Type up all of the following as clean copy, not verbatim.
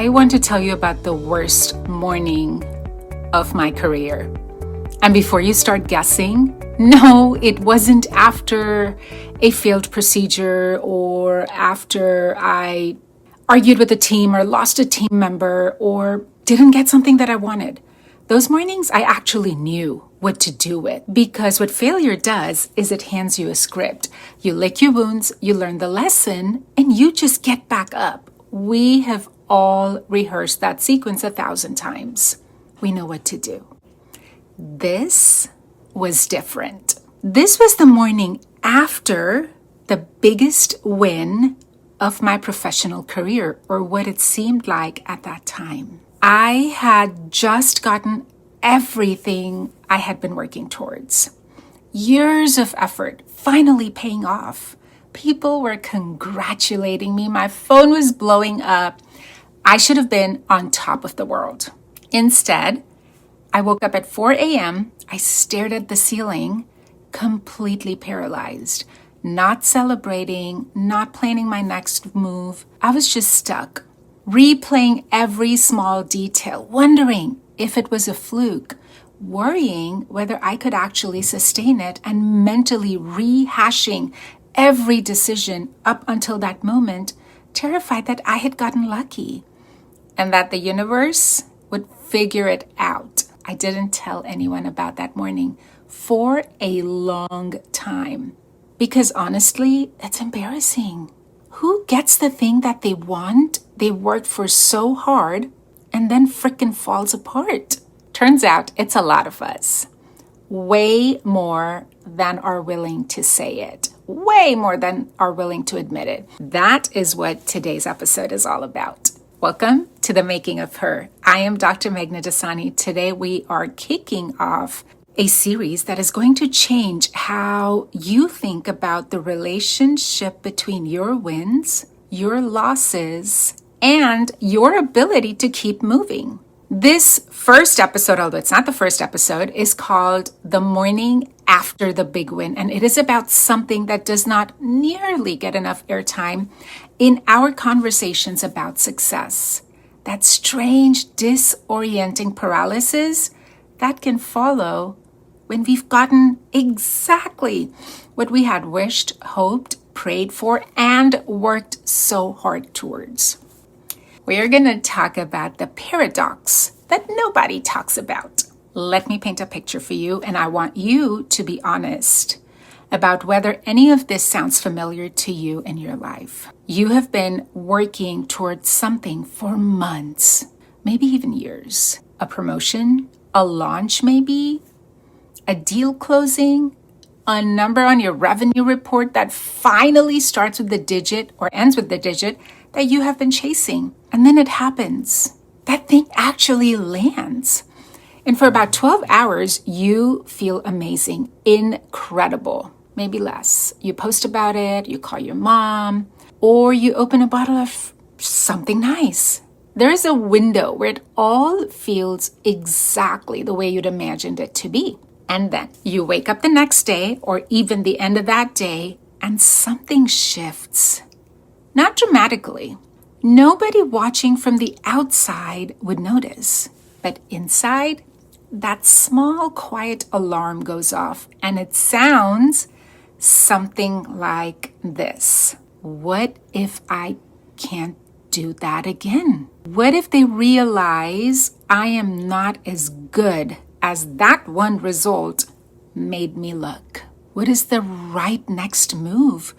I want to tell you about the worst morning of my career. And before you start guessing, no, it wasn't after a failed procedure or after I argued with a team or lost a team member or didn't get something that I wanted. Those mornings I actually knew what to do with, because what failure does is it hands you a script. You lick your wounds, you learn the lesson, and you just get back up. We have all rehearsed that sequence 1,000 times. We know what to do. This was different. This was the morning after the biggest win of my professional career, or what it seemed like at that time. I had just gotten everything I had been working towards. Years of effort finally paying off. People were congratulating me. My phone was blowing up. I should have been on top of the world. Instead, I woke up at 4 a.m. I stared at the ceiling, completely paralyzed, not celebrating, not planning my next move. I was just stuck, replaying every small detail, wondering if it was a fluke, worrying whether I could actually sustain it, and mentally rehashing every decision up until that moment, terrified that I had gotten lucky and that the universe would figure it out. I didn't tell anyone about that morning for a long time because honestly, it's embarrassing. Who gets the thing that they want, they worked for so hard, and then frickin' falls apart? Turns out it's a lot of us. Way more than are willing to say it. Way more than are willing to admit it. That is what today's episode is all about. Welcome to The Making of Her. I am Dr. Meghna Dasani. Today we are kicking off a series that is going to change how you think about the relationship between your wins, your losses, and your ability to keep moving. This first episode, although it's not the first episode, is called The Morning After the Big Win. And it is about something that does not nearly get enough airtime in our conversations about success. That strange, disorienting paralysis that can follow when we've gotten exactly what we had wished, hoped, prayed for, and worked so hard towards. We are going to talk about the paradox that nobody talks about. Let me paint a picture for you, and I want you to be honest about whether any of this sounds familiar to you in your life. You have been working towards something for months, maybe even years. A promotion, a launch maybe, a deal closing, a number on your revenue report that finally starts with the digit or ends with the digit that you have been chasing. And then it happens. That thing actually lands. And for about 12 hours, you feel amazing, incredible, maybe less. You post about it, you call your mom, or you open a bottle of something nice. There is a window where it all feels exactly the way you'd imagined it to be. And then you wake up the next day or even the end of that day and something shifts. Not dramatically. Nobody watching from the outside would notice. But inside, that small quiet alarm goes off and it sounds something like this. What if I can't do that again? What if they realize I am not as good as that one result made me look? What is the right next move?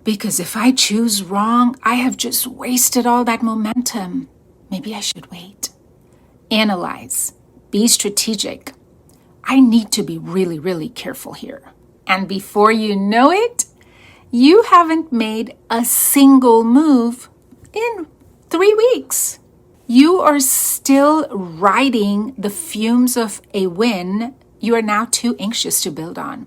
Because if I choose wrong, I have just wasted all that momentum. Maybe I should wait. Analyze. Be strategic. I need to be really, really careful here. And before you know it, you haven't made a single move in 3 weeks. You are still riding the fumes of a win you are now too anxious to build on.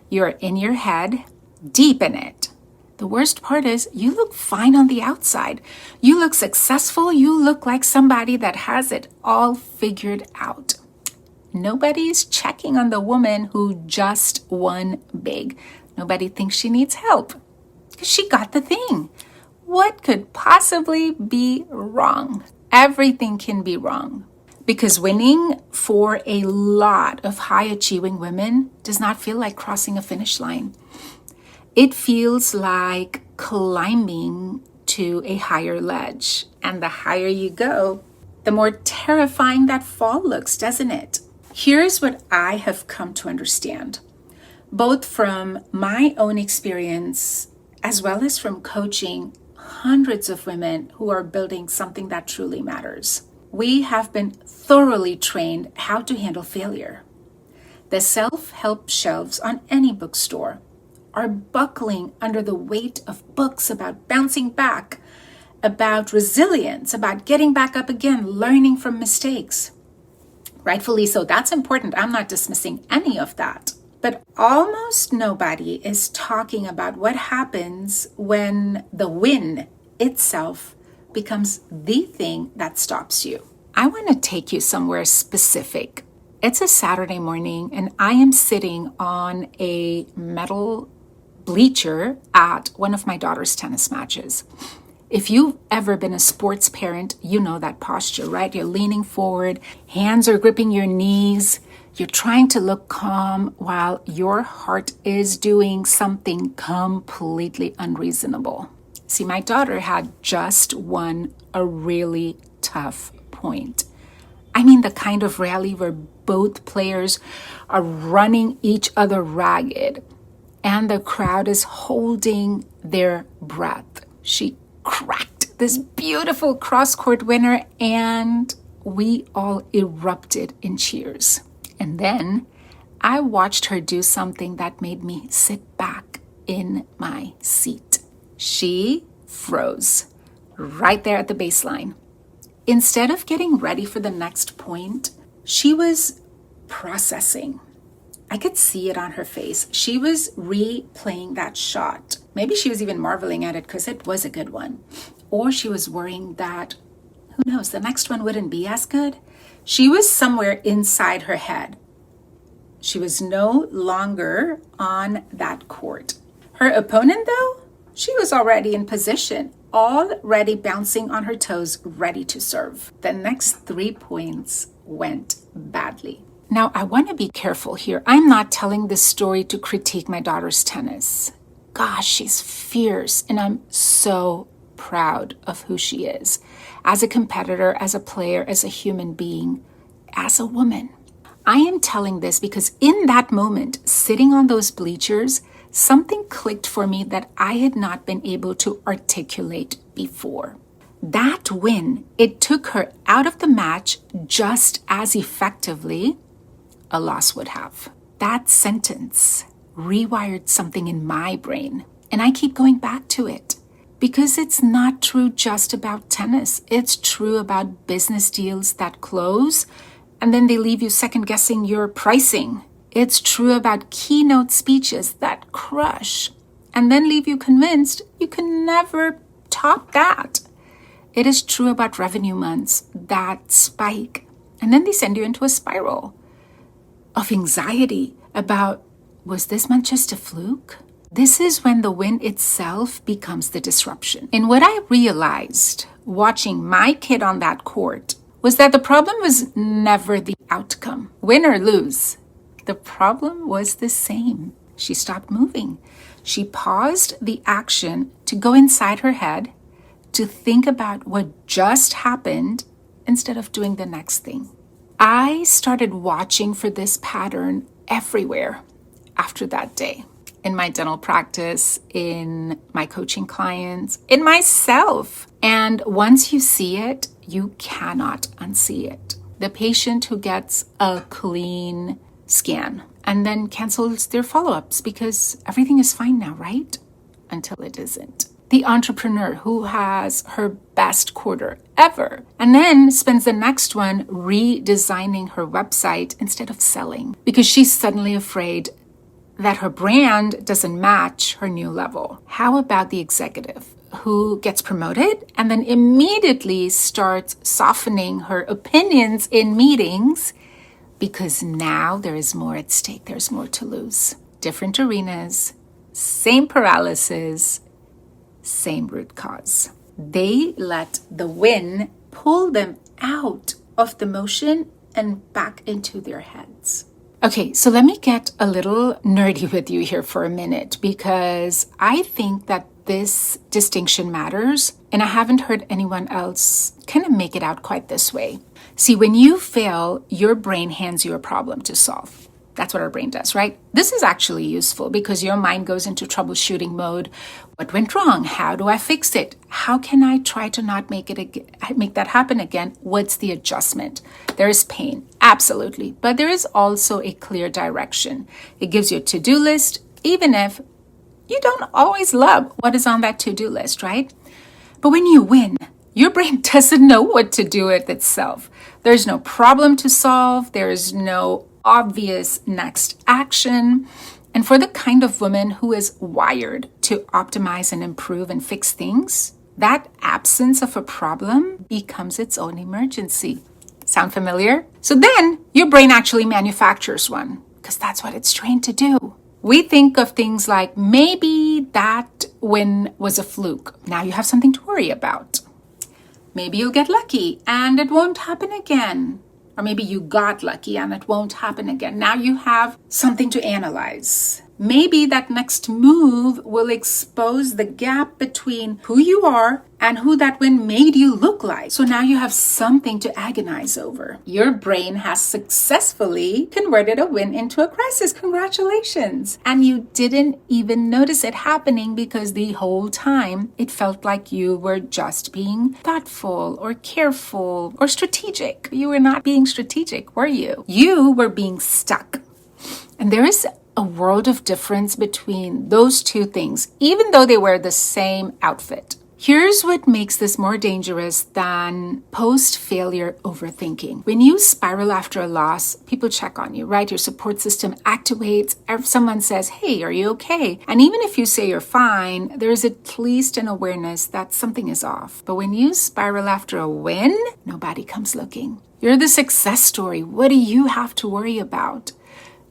You're in your head, deep in it. The worst part is you look fine on the outside. You look successful. You look like somebody that has it all figured out. Nobody's checking on the woman who just won big. Nobody thinks she needs help because she got the thing. What could possibly be wrong? everything can be wrong. Because winning for a lot of high achieving women does not feel like crossing a finish line. It feels like climbing to a higher ledge. And the higher you go, the more terrifying that fall looks, doesn't it? Here's what I have come to understand, both from my own experience as well as from coaching hundreds of women who are building something that truly matters. We have been thoroughly trained how to handle failure. The self-help shelves on any bookstore are buckling under the weight of books about bouncing back, about resilience, about getting back up again, learning from mistakes. Rightfully so, that's important. I'm not dismissing any of that. But almost nobody is talking about what happens when the win itself becomes the thing that stops you. I want to take you somewhere specific. It's a Saturday morning and I am sitting on a metal bleacher at one of my daughter's tennis matches. If you've ever been a sports parent, you know that posture, right? You're leaning forward, hands are gripping your knees, you're trying to look calm while your heart is doing something completely unreasonable. See, my daughter had just won a really tough point. I mean, the kind of rally where both players are running each other ragged and the crowd is holding their breath. She cracked this beautiful cross-court winner and we all erupted in cheers. And then I watched her do something that made me sit back in my seat. She froze right there at the baseline. Instead of getting ready for the next point, she was processing. I could see it on her face. She was replaying that shot. Maybe she was even marveling at it because it was a good one. Or she was worrying that, who knows, the next one wouldn't be as good. She was somewhere inside her head. She was no longer on that court. Her opponent, though, she was already in position, already bouncing on her toes, ready to serve. The next 3 points went badly. Now, I want to be careful here. I'm not telling this story to critique my daughter's tennis. Gosh, she's fierce, and I'm so proud of who she is. As a competitor, as a player, as a human being, as a woman. I am telling this because in that moment, sitting on those bleachers, something clicked for me that I had not been able to articulate before. That win, it took her out of the match just as effectively a loss would have. That sentence rewired something in my brain, and I keep going back to it because it's not true just about tennis. It's true about business deals that close and then they leave you second guessing your pricing. It's true about keynote speeches that crush and then leave you convinced you can never top that. It is true about revenue months that spike and then they send you into a spiral of anxiety about, was this month just a fluke? This is when the win itself becomes the disruption. And what I realized watching my kid on that court was that the problem was never the outcome, win or lose. The problem was the same. She stopped moving. She paused the action to go inside her head, to think about what just happened instead of doing the next thing. I started watching for this pattern everywhere after that day. In my dental practice, in my coaching clients, in myself. And once you see it, you cannot unsee it. The patient who gets a clean scan and then cancels their follow-ups because everything is fine now, right? Until it isn't. The entrepreneur who has her best quarter ever and then spends the next one redesigning her website instead of selling because she's suddenly afraid that her brand doesn't match her new level. How about the executive who gets promoted and then immediately starts softening her opinions in meetings because now there is more at stake, there's more to lose. Different arenas, same paralysis, same root cause. They let the win pull them out of the motion and back into their heads. Okay, so let me get a little nerdy with you here for a minute, because I think that this distinction matters, and I haven't heard anyone else kind of make it out quite this way. See, when you fail, your brain hands you a problem to solve. That's what our brain does, right? This is actually useful because your mind goes into troubleshooting mode. What went wrong? How do I fix it? How can I try to not make that happen again? What's the adjustment? There is pain, absolutely. But there is also a clear direction. It gives you a to-do list, even if you don't always love what is on that to-do list, right? But when you win, your brain doesn't know what to do with itself. There's no problem to solve. There's no obvious next action. And for the kind of woman who is wired to optimize and improve and fix things, that absence of a problem becomes its own emergency. Sound familiar? So then your brain actually manufactures one, because that's what it's trained to do. We think of things like, maybe that win was a fluke. Now you have something to worry about. Maybe you'll get lucky and it won't happen again. Or maybe you got lucky and it won't happen again. Now you have something to analyze. Maybe that next move will expose the gap between who you are and who that win made you look like. So now you have something to agonize over. Your brain has successfully converted a win into a crisis. Congratulations. And you didn't even notice it happening because the whole time it felt like you were just being thoughtful or careful or strategic. You were not being strategic, were you? You were being stuck. And there is a world of difference between those two things, even though they wear the same outfit. Here's what makes this more dangerous than post-failure overthinking. When you spiral after a loss, people check on you, right? Your support system activates. Someone says, hey, are you okay? And even if you say you're fine, there's at least an awareness that something is off. But when you spiral after a win, nobody comes looking. You're the success story. What do you have to worry about?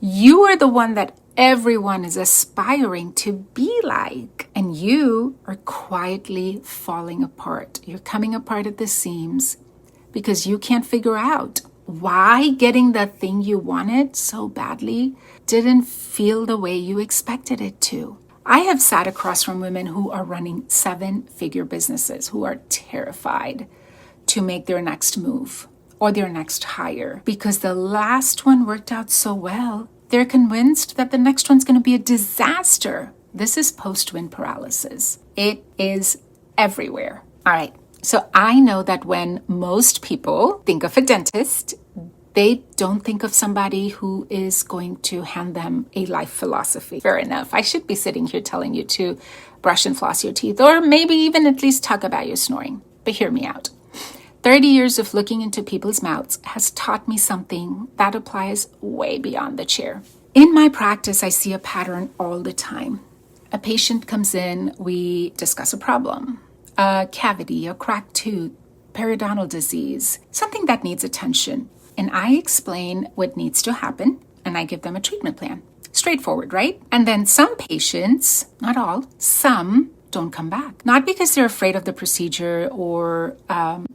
You are the one that everyone is aspiring to be like, and you are quietly falling apart. You're coming apart at the seams because you can't figure out why getting the thing you wanted so badly didn't feel the way you expected it to. I have sat across from women who are running 7-figure businesses who are terrified to make their next move or their next hire because the last one worked out so well. They're convinced that the next one's going to be a disaster. This is post-win paralysis. It is everywhere. All right. So I know that when most people think of a dentist, they don't think of somebody who is going to hand them a life philosophy. Fair enough. I should be sitting here telling you to brush and floss your teeth, or maybe even at least talk about your snoring. But hear me out. 30 years of looking into people's mouths has taught me something that applies way beyond the chair. In my practice, I see a pattern all the time. A patient comes in, we discuss a problem, a cavity, a cracked tooth, periodontal disease, something that needs attention. And I explain what needs to happen, and I give them a treatment plan. Straightforward, right? And then some patients, not all, some don't come back. Not because they're afraid of the procedure or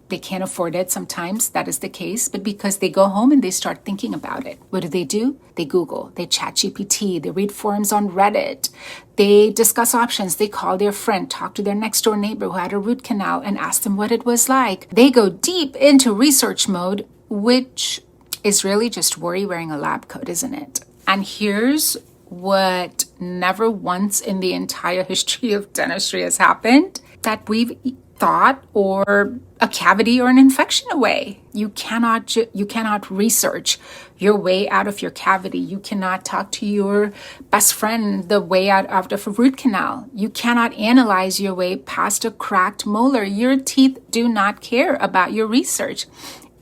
they can't afford it. Sometimes that is the case, but because they go home and they start thinking about it. What do? They Google, they chat GPT, they read forums on Reddit, they discuss options, they call their friend, talk to their next door neighbor who had a root canal and ask them what it was like. They go deep into research mode, which is really just worry wearing a lab coat, isn't it? And here's what never once in the entire history of dentistry has happened, that we've thought or a cavity or an infection away. You cannot research your way out of your cavity. You cannot talk to your best friend the way out of a root canal. You cannot analyze your way past a cracked molar. Your teeth do not care about your research.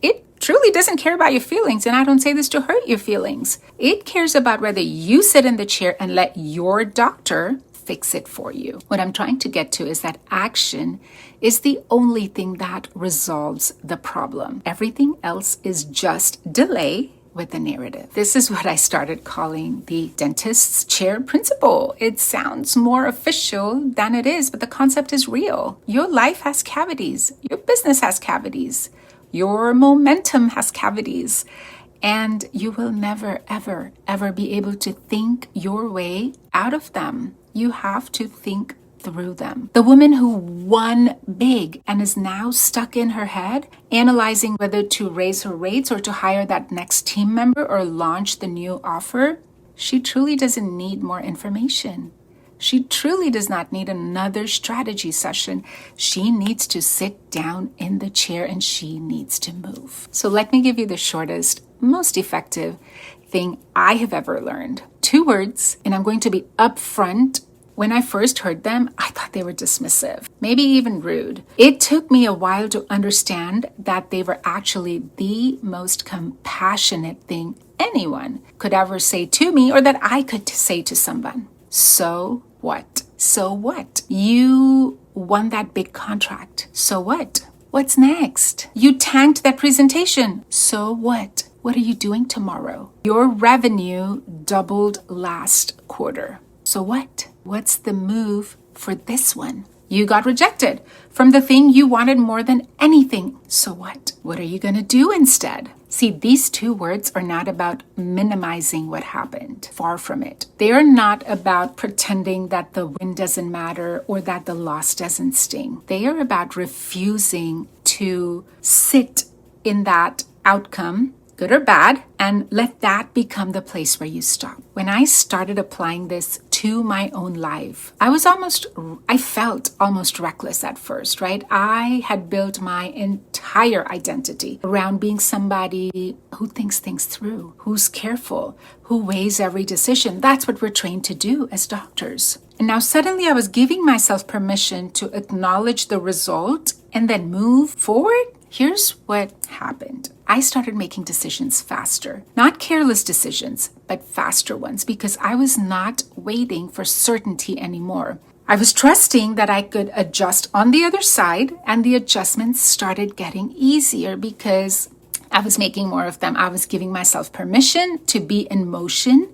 It truly doesn't care about your feelings, and I don't say this to hurt your feelings. It cares about whether you sit in the chair and let your doctor fix it for you. What I'm trying to get to is that action is the only thing that resolves the problem. Everything else is just delay, with the narrative. This is what I started calling the dentist's chair principle. It sounds more official than it is, but the concept is real. Your life has cavities. Your business has cavities. Your momentum has cavities. And you will never, ever, ever be able to think your way out of them. You have to think through them. The woman who won big and is now stuck in her head, analyzing whether to raise her rates or to hire that next team member or launch the new offer, she truly doesn't need more information. She truly does not need another strategy session. She needs to sit down in the chair and she needs to move. So let me give you the shortest, most effective thing I have ever learned. 2 words, and I'm going to be upfront. When I first heard them, I thought they were dismissive, maybe even rude. It took me a while to understand that they were actually the most compassionate thing anyone could ever say to me or that I could say to someone. So what? So what? You won that big contract. So what? What's next? You tanked that presentation. So what? What are you doing tomorrow? Your revenue doubled last quarter. So what? What's the move for this one? You got rejected from the thing you wanted more than anything. So what? What are you going to do instead? See, these 2 words are not about minimizing what happened. Far from it. They are not about pretending that the win doesn't matter or that the loss doesn't sting. They are about refusing to sit in that outcome, good or bad, and let that become the place where you stop. When I started applying this to my own life, I felt almost reckless at first, right? I had built my entire identity around being somebody who thinks things through, who's careful, who weighs every decision. That's what we're trained to do as doctors. And now suddenly I was giving myself permission to acknowledge the result and then move forward. Here's what happened. I started making decisions faster, not careless decisions, but faster ones, because I was not waiting for certainty anymore. I was trusting that I could adjust on the other side, and the adjustments started getting easier because I was making more of them. I was giving myself permission to be in motion,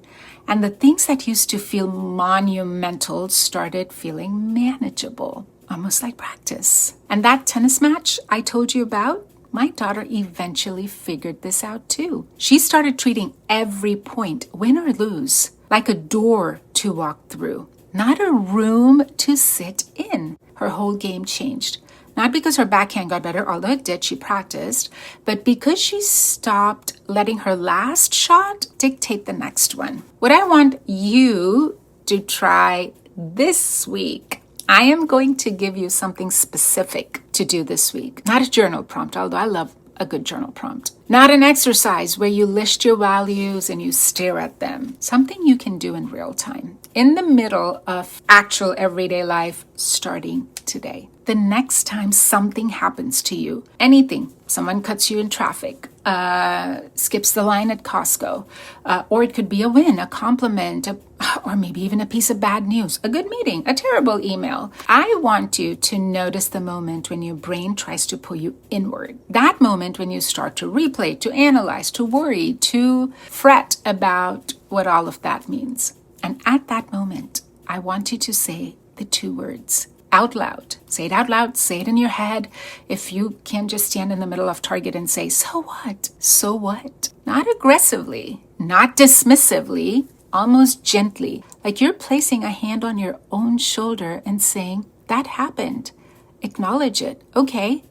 and the things that used to feel monumental started feeling manageable. Almost like practice. And that tennis match I told you about, my daughter eventually figured this out too. She started treating every point, win or lose, like a door to walk through, not a room to sit in. Her whole game changed. Not because her backhand got better, although it did, she practiced, but because she stopped letting her last shot dictate the next one. What I want you to try this week, I am going to give you something specific to do this week. Not a journal prompt, although I love a good journal prompt. Not an exercise where you list your values and you stare at them. Something you can do in real time, in the middle of actual everyday life, starting today. The next time something happens to you, anything, someone cuts you in traffic, skips the line at Costco, or it could be a win, a compliment, or maybe even a piece of bad news, a good meeting, a terrible email. I want you to notice the moment when your brain tries to pull you inward. That moment when you start to replay, to analyze, to worry, to fret about what all of that means. And at that moment, I want you to say the 2 words out loud. Say it out loud, say it in your head. If you can just stand in the middle of Target and say, so what? So what? Not aggressively, not dismissively, almost gently, like you're placing a hand on your own shoulder and saying, that happened. Acknowledge it. Okay,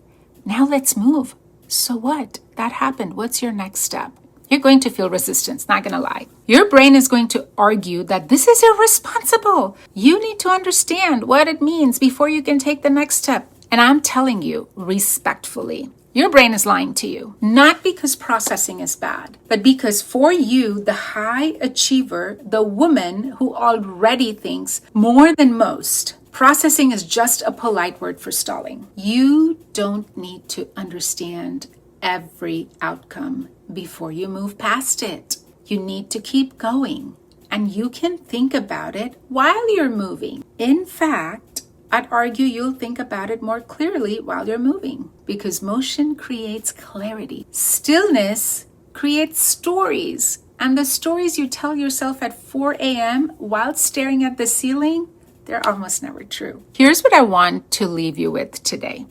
now let's move. So what? That happened. What's your next step? You're going to feel resistance, not going to lie. Your brain is going to argue that this is irresponsible. You need to understand what it means before you can take the next step. And I'm telling you respectfully, your brain is lying to you, not because processing is bad, but because for you, the high achiever, the woman who already thinks more than most, processing is just a polite word for stalling. You don't need to understand every outcome before you move past it. You need to keep going, and you can think about it while you're moving. In fact, I'd argue you'll think about it more clearly while you're moving, because motion creates clarity. Stillness create stories. And the stories you tell yourself at 4 a.m. while staring at the ceiling, they're almost never true. Here's what I want to leave you with today.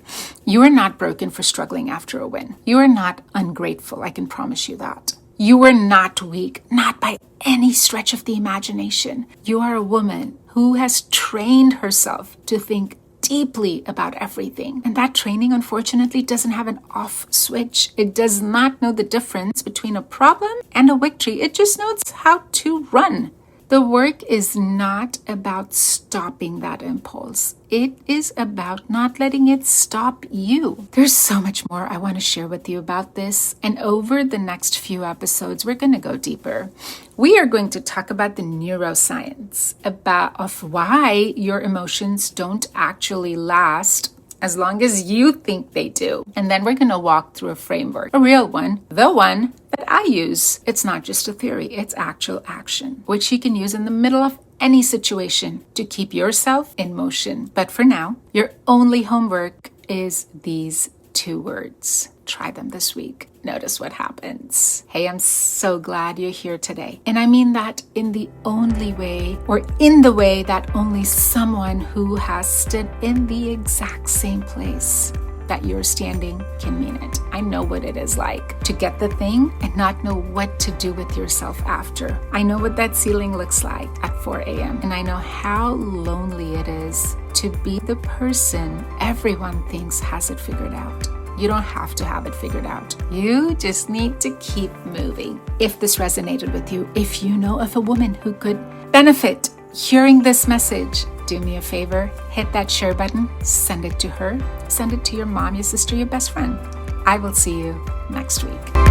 You are not broken for struggling after a win. You are not ungrateful, I can promise you that. You are not weak, not by any stretch of the imagination. You are a woman who has trained herself to think deeply about everything. And that training, unfortunately, doesn't have an off switch. It does not know the difference between a problem and a victory. It just knows how to run. The work is not about stopping that impulse. It is about not letting it stop you. There's so much more I want to share with you about this. And over the next few episodes, we're going to go deeper. We are going to talk about the neuroscience of why your emotions don't actually last as long as you think they do. And then we're going to walk through a framework, a real one, the one that I use. It's not just a theory, it's actual action, which you can use in the middle of any situation to keep yourself in motion. But for now, your only homework is these 2 words. Try them this week. Notice what happens. Hey, I'm so glad you're here today. And I mean that in the only way, or in the way that only someone who has stood in the exact same place that you're standing can mean it. I know what it is like to get the thing and not know what to do with yourself after. I know what that ceiling looks like at 4 a.m. And I know how lonely it is to be the person everyone thinks has it figured out. You don't have to have it figured out. You just need to keep moving. If this resonated with you, if you know of a woman who could benefit hearing this message, do me a favor, hit that share button, send it to her, send it to your mom, your sister, your best friend. I will see you next week.